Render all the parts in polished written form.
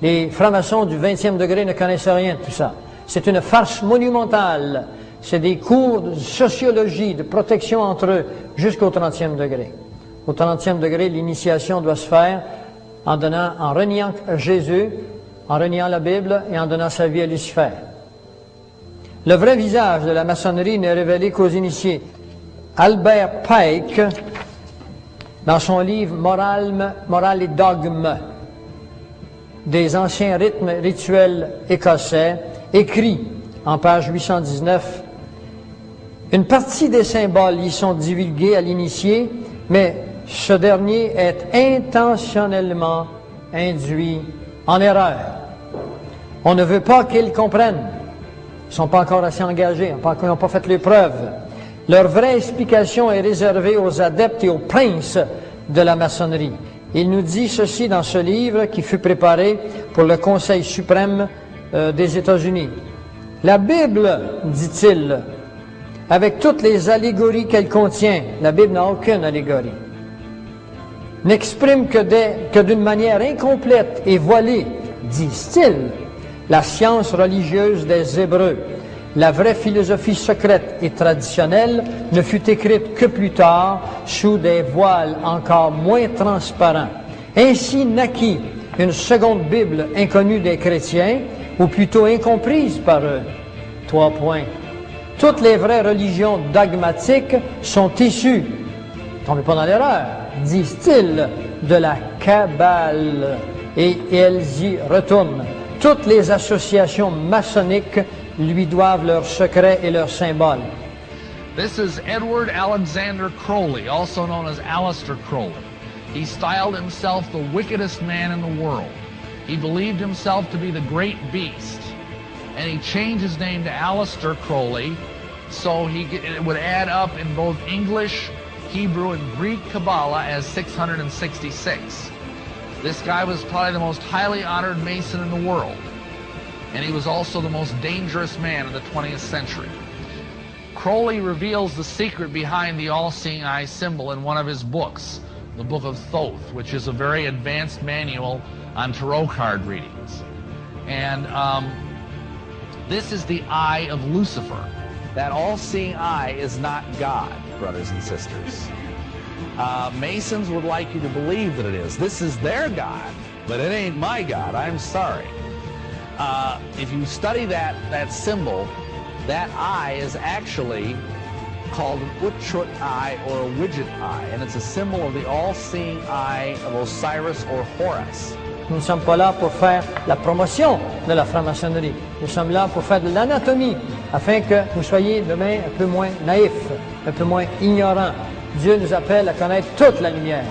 Les francs-maçons du 20e degré ne connaissent rien de tout ça. C'est une farce monumentale. C'est des cours de sociologie, de protection entre eux, jusqu'au 30e degré. Au 30e degré, l'initiation doit se faire en reniant Jésus, en reniant la Bible et en donnant sa vie à Lucifer. Le vrai visage de la maçonnerie n'est révélé qu'aux initiés. Albert Pike, dans son livre Morale et dogme, des anciens rythmes rituels écossais, écrit en page 819, une partie des symboles y sont divulgués à l'initié, mais ce dernier est intentionnellement induit en erreur. On ne veut pas qu'ils comprennent. Ils ne sont pas encore assez engagés, ils n'ont pas fait les preuves. Leur vraie explication est réservée aux adeptes et aux princes de la maçonnerie. Il nous dit ceci dans ce livre qui fut préparé pour le Conseil suprême des États-Unis. La Bible, dit-il, avec toutes les allégories qu'elle contient, la Bible n'a aucune allégorie, n'exprime que d'une manière incomplète et voilée, disent-ils, la science religieuse des Hébreux. La vraie philosophie secrète et traditionnelle ne fut écrite que plus tard sous des voiles encore moins transparents. Ainsi naquit une seconde Bible inconnue des chrétiens, ou plutôt incomprise par eux. 3 points. Toutes les vraies religions dogmatiques sont issues, tombez pas dans l'erreur, disent-ils, de la Kabbale, et elles y retournent. Toutes les associations maçonniques lui doivent leurs secrets et leurs symboles. This is Edward Alexander Crowley, also known as Aleister Crowley. He styled himself the wickedest man in the world. He believed himself to be the great beast, and he changed his name to Aleister Crowley, so it would add up in both English, Hebrew, and Greek Kabbalah as 666. This guy was probably the most highly honored Mason in the world, and he was also the most dangerous man of the 20th century. Crowley reveals the secret behind the all-seeing eye symbol in one of his books, the Book of Thoth, which is a very advanced manual on tarot card readings. And this is the eye of Lucifer. That all-seeing eye is not God, brothers and sisters. Masons would like you to believe that it is. This is their God, but it ain't my God. I'm sorry. If you study that symbol, that eye is actually called an Utchut eye or a widget eye, and it's a symbol of the all-seeing eye of Osiris or Horus. Nous ne sommes pas là pour faire la promotion de la franc-maçonnerie. Nous sommes là pour faire de l'anatomie, afin que vous soyez demain un peu moins naïfs, un peu moins ignorants. Dieu nous appelle à connaître toute la lumière.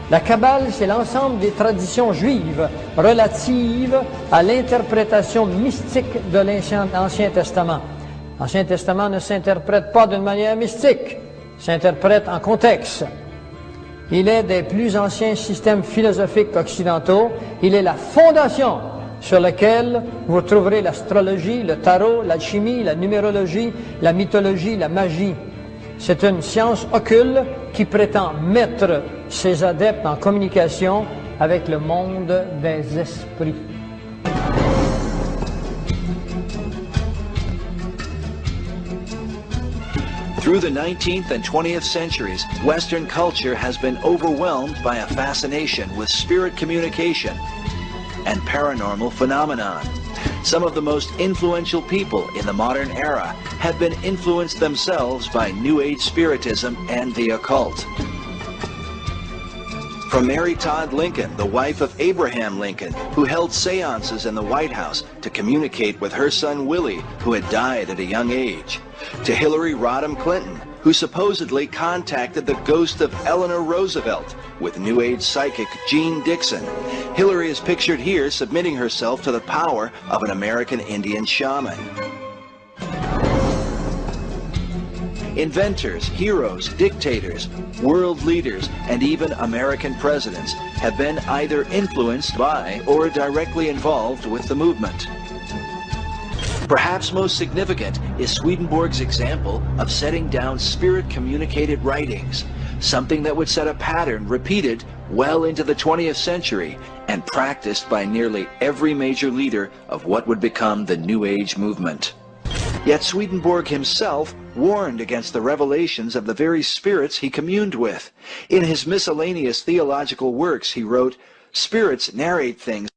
La Kabbale, c'est l'ensemble des traditions juives relatives à l'interprétation mystique de l'Ancien Testament. L'Ancien Testament ne s'interprète pas d'une manière mystique, s'interprète en contexte. Il est des plus anciens systèmes philosophiques occidentaux. Il est la fondation sur laquelle vous trouverez l'astrologie, le tarot, l'alchimie, la numérologie, la mythologie, la magie. C'est une science occulte qui prétend mettre ses adeptes en communication avec le monde des esprits. Through the 19th and 20th centuries, Western culture has been overwhelmed by a fascination with spirit communication and paranormal phenomenon. Some of the most influential people in the modern era have been influenced themselves by New Age spiritism and the occult. From Mary Todd Lincoln, the wife of Abraham Lincoln, who held seances in the White House to communicate with her son Willie, who had died at a young age, to Hillary Rodham Clinton, who supposedly contacted the ghost of Eleanor Roosevelt with New Age psychic Jean Dixon. Hillary is pictured here submitting herself to the power of an American Indian shaman. Inventors, heroes, dictators, world leaders, and even American presidents have been either influenced by or directly involved with the movement. Perhaps most significant is Swedenborg's example of setting down spirit-communicated writings, something that would set a pattern repeated well into the 20th century and practiced by nearly every major leader of what would become the New Age movement. Yet Swedenborg himself warned against the revelations of the very spirits he communed with. In his miscellaneous theological works he wrote, "Spirits narrate things.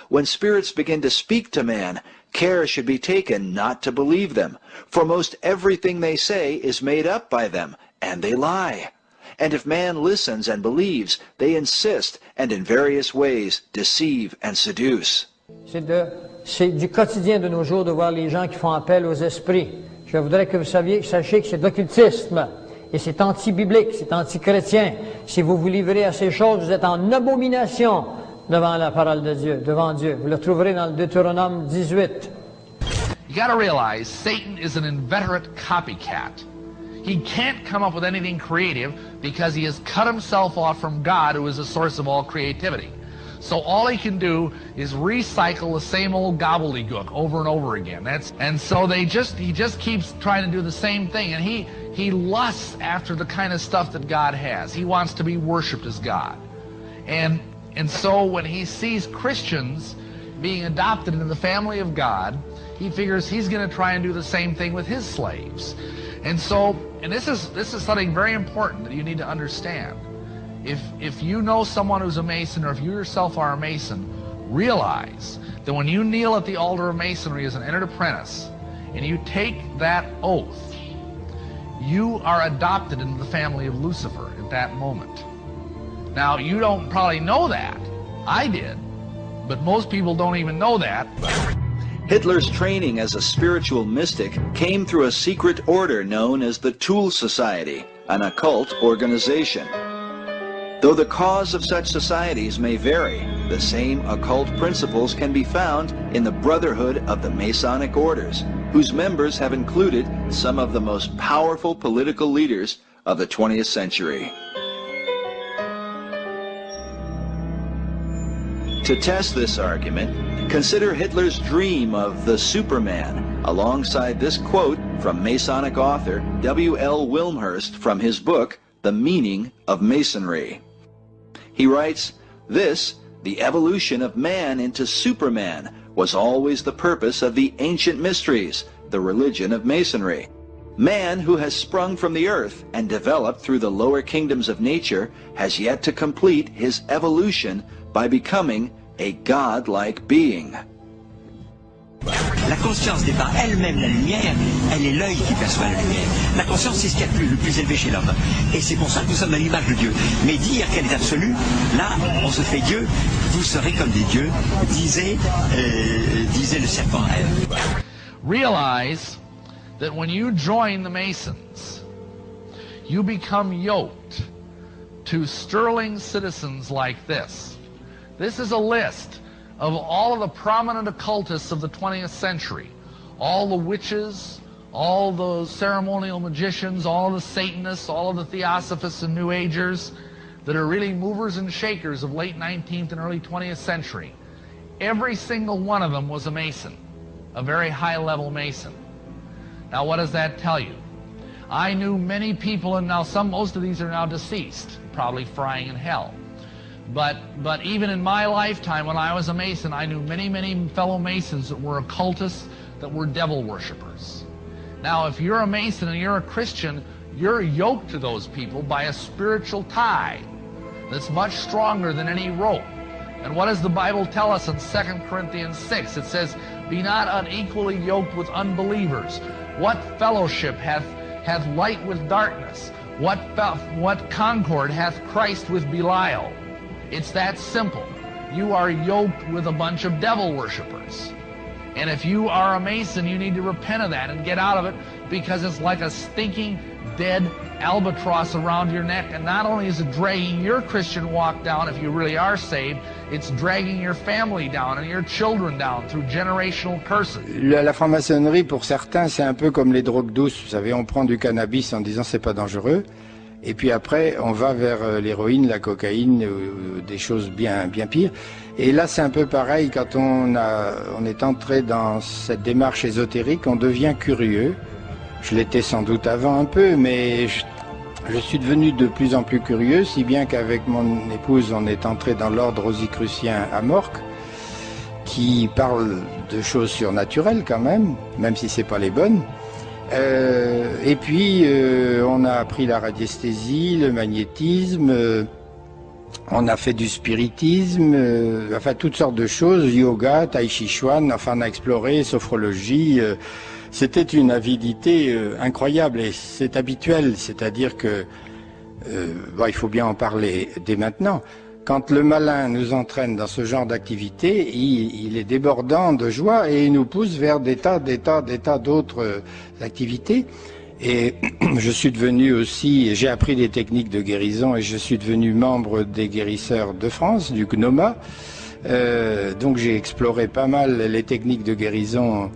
When spirits begin to speak to man, care should be taken not to believe them, for most everything they say is made up by them, and they lie. And if man listens and believes, they insist and in various ways deceive and seduce." C'est du quotidien de nos jours de voir les gens qui font appel aux esprits. Je voudrais que vous sachiez que c'est de l'occultisme. Et c'est anti-biblique, c'est anti-chrétien. Si vous vous livrez à ces choses, vous êtes en abomination devant la parole de Dieu, devant Dieu. Vous le trouverez dans le Deutéronome 18. You got to realize Satan is an inveterate copycat. He can't come up with anything creative because he has cut himself off from God, who is the source of all creativity. So all he can do is recycle the same old gobbledygook over and over again. And so he just keeps trying to do the same thing, and he lusts after the kind of stuff that God has. He wants to be worshipped as God. And so when he sees Christians being adopted into the family of God, he figures he's going to try and do the same thing with his slaves. And so, and this is something very important that you need to understand. If you know someone who's a Mason, or if you yourself are a Mason, realize that when you kneel at the altar of Masonry as an entered apprentice, and you take that oath, you are adopted into the family of Lucifer at that moment. Now, you don't probably know that. I did. But most people don't even know that. Hitler's training as a spiritual mystic came through a secret order known as the Tool Society, an occult organization. Though the cause of such societies may vary, the same occult principles can be found in the Brotherhood of the Masonic Orders, whose members have included some of the most powerful political leaders of the 20th century. To test this argument, consider Hitler's dream of the Superman alongside this quote from Masonic author W.L. Wilmhurst from his book, The Meaning of Masonry. He writes, "This, the evolution of man into Superman, was always the purpose of the ancient mysteries, the religion of Masonry. Man, who has sprung from the earth and developed through the lower kingdoms of nature, has yet to complete his evolution by becoming a God-like being." La conscience n'est pas elle-même la lumière, elle est l'œil qui perçoit la lumière. La conscience, c'est ce qu'il y a de le plus élevé chez l'homme. Et c'est pour ça que nous sommes à l'image de Dieu. Mais dire qu'elle est absolue, là, on se fait Dieu, vous serez comme des dieux, disait le serpent à Ève. Realize that when you join the Masons, you become yoked to sterling citizens like this. This is a list of all of the prominent occultists of the 20th century. All the witches, all the ceremonial magicians, all of the Satanists, all of the Theosophists and New Agers that are really movers and shakers of late 19th and early 20th century. Every single one of them was a Mason, a very high-level Mason. Now, what does that tell you? I knew many people, and now most of these are now deceased, probably frying in hell. But even in my lifetime, when I was a Mason, I knew many, many fellow Masons that were occultists, that were devil worshippers. Now, if you're a Mason and you're a Christian, you're yoked to those people by a spiritual tie that's much stronger than any rope. And what does the Bible tell us in 2 Corinthians 6? It says, "Be not unequally yoked with unbelievers. What fellowship hath light with darkness? What concord hath Christ with Belial?" It's that simple. You are yoked with a bunch of devil worshippers. And if you are a Mason, you need to repent of that and get out of it, because it's like a stinking, dead albatross around your neck. And not only is it dragging your Christian walk down, if you really are saved, it's dragging your family down and your children down through generational curses. La franc-maçonnerie, pour certains, c'est un peu comme les drogues douces. Vous savez, on prend du cannabis en disant c'est pas dangereux. Et puis après, on va vers l'héroïne, la cocaïne, des choses bien pires. Et là, c'est un peu pareil, quand on est entré dans cette démarche ésotérique, on devient curieux. Je l'étais sans doute avant un peu, mais Je suis devenu de plus en plus curieux, si bien qu'avec mon épouse, on est entré dans l'ordre rosicrucien à Morques, qui parle de choses surnaturelles quand même si c'est pas les bonnes. Et puis, on a appris la radiesthésie, le magnétisme, on a fait du spiritisme, enfin toutes sortes de choses, yoga, tai chi chuan, enfin on a exploré, sophrologie. C'était une avidité incroyable et c'est habituel, c'est-à-dire que il faut bien en parler dès maintenant. Quand le malin nous entraîne dans ce genre d'activité, il est débordant de joie et il nous pousse vers des tas d'autres activités. Et je suis devenu aussi, j'ai appris des techniques de guérison et je suis devenu membre des guérisseurs de France, du GNOMA. Donc j'ai exploré pas mal les techniques de guérison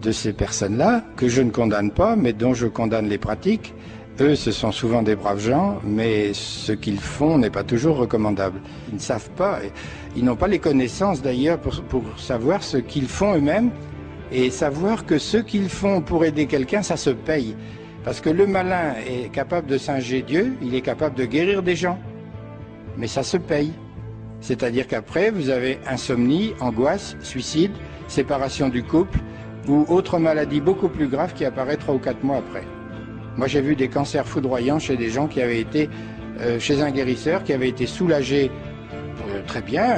de ces personnes-là, que je ne condamne pas, mais dont je condamne les pratiques. Eux, ce sont souvent des braves gens, mais ce qu'ils font n'est pas toujours recommandable. Ils ne savent pas, ils n'ont pas les connaissances d'ailleurs pour savoir ce qu'ils font eux-mêmes et savoir que ce qu'ils font pour aider quelqu'un, ça se paye. Parce que le malin est capable de singer Dieu, il est capable de guérir des gens, mais ça se paye. C'est-à-dire qu'après, vous avez insomnie, angoisse, suicide, séparation du couple ou autre maladie beaucoup plus grave qui apparaît 3 ou 4 mois après. Moi, j'ai vu des cancers foudroyants chez des gens qui avaient été chez un guérisseur, qui avaient été soulagés très bien,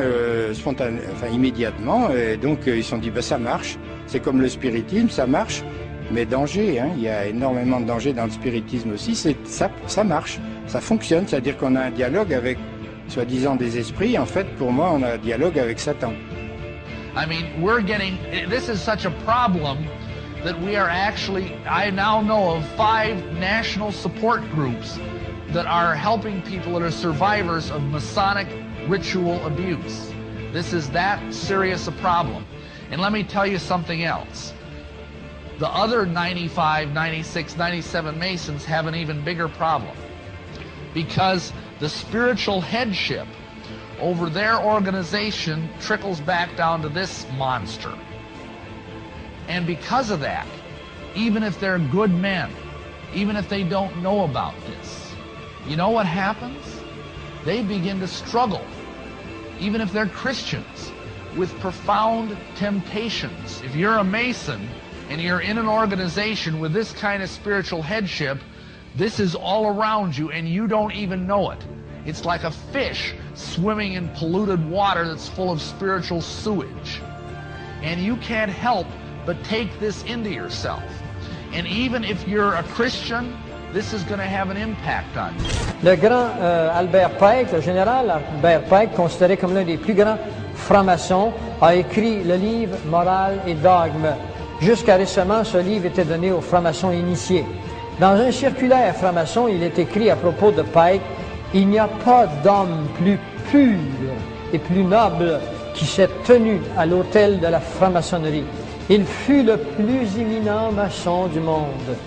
immédiatement. Et donc, ils se sont dit, ça marche. C'est comme le spiritisme, ça marche. Mais danger, hein, il y a énormément de danger dans le spiritisme aussi. Ça marche, ça fonctionne. C'est-à-dire qu'on a un dialogue avec, soi-disant, des esprits. En fait, pour moi, on a un dialogue avec Satan. I mean, this is such a problem that we are actually, I now know of 5 national support groups that are helping people that are survivors of Masonic ritual abuse. This is that serious a problem. And let me tell you something else. The other 95, 96, 97 Masons have an even bigger problem, because the spiritual headship over their organization trickles back down to this monster. And because of that, even if they're good men, even if they don't know about this, you know what happens? They begin to struggle, even if they're Christians, with profound temptations. If you're a Mason and you're in an organization with this kind of spiritual headship, this is all around you and you don't even know it. It's like a fish swimming in polluted water that's full of spiritual sewage. And you can't help but take this into yourself. And even if you're a Christian, this is going to have an impact on you. Le grand Albert Pike, le général Albert Pike, considéré comme l'un des plus grands francs-maçons, a écrit le livre Morale et dogme. Jusqu'à récemment, ce livre était donné aux francs-maçons initiés. Dans un circulaire franc-maçon, il est écrit à propos de Pike, « Il n'y a pas d'homme plus pur et plus noble qui s'est tenu à l'autel de la franc-maçonnerie. Il fut le plus éminent maçon du monde. »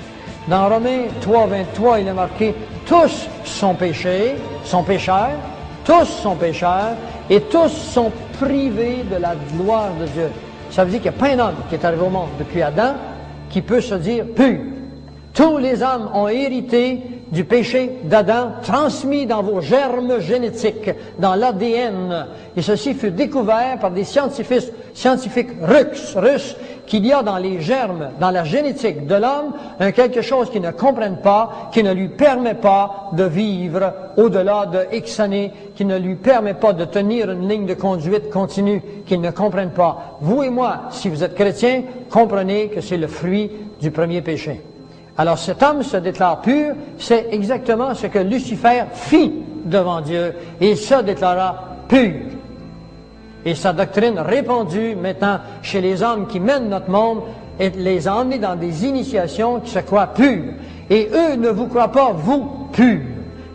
Dans Romains 3, 23, il est marqué « Tous sont péchés, sont pécheurs, tous sont pécheurs, et tous sont privés de la gloire de Dieu. » Ça veut dire qu'il n'y a pas un homme qui est arrivé au monde depuis Adam qui peut se dire pur. Tous les hommes ont hérité du péché d'Adam transmis dans vos germes génétiques, dans l'ADN. Et ceci fut découvert par des scientifiques russes qu'il y a dans les germes, dans la génétique de l'homme, quelque chose qu'ils ne comprennent pas, qui ne lui permet pas de vivre au-delà de X années, qui ne lui permet pas de tenir une ligne de conduite continue, qu'ils ne comprennent pas. Vous et moi, si vous êtes chrétiens, comprenez que c'est le fruit du premier péché. Alors cet homme se déclare pur, c'est exactement ce que Lucifer fit devant Dieu, et il se déclara pur. Et sa doctrine répandue maintenant chez les hommes qui mènent notre monde, et les a emmenés dans des initiations qui se croient pures. Et eux ne vous croient pas, vous, purs.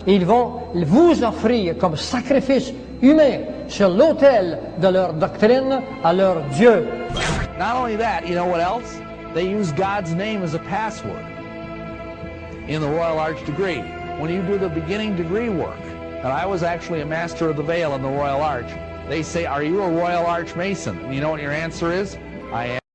Ils vont vous offrir comme sacrifice humain sur l'autel de leur doctrine à leur Dieu. Not only that, you know what else? They use God's name as a password in the Royal Arch degree. When you do the beginning degree work, and I was actually a Master of the Veil in the Royal Arch, they say, are you a Royal Arch Mason? And you know what your answer is? I am.